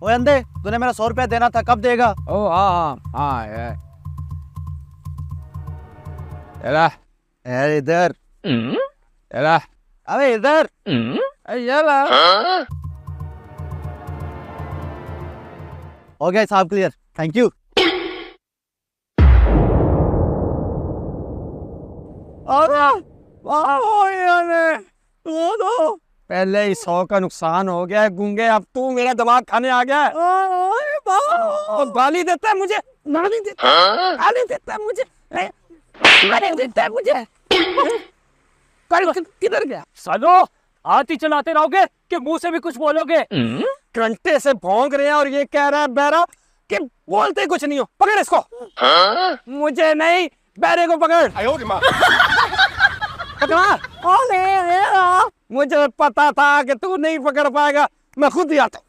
ओए अंधे, तूने मेरा 100 रुपया देना था, कब देगा? ओ हाँ हाँ हाँ ये यार इधर। ये अबे इधर। ये हो गया हिसाब क्लियर, थैंक यू। पहले ही 100 का नुकसान हो गया है गूंगे, अब तू मेरा दिमाग खाने आ गया है। गाली देता है मुझे, गाली देता है, गाली देता है मुझे, गाली देता है मुझे। किधर गया? सालो हाथ ही चलाते रहोगे कि मुंह से भी कुछ बोलोगे? घंटे से भौंक रहे हैं और ये कह रहा है बहरा कि बोलते कुछ नहीं हो। पकड़ इसको। मुझे नहीं, बहरे को पकड़। पकड़ा। मुझे पता था कि तू नहीं पकड़ पाएगा, मैं खुद ही आता हूँ।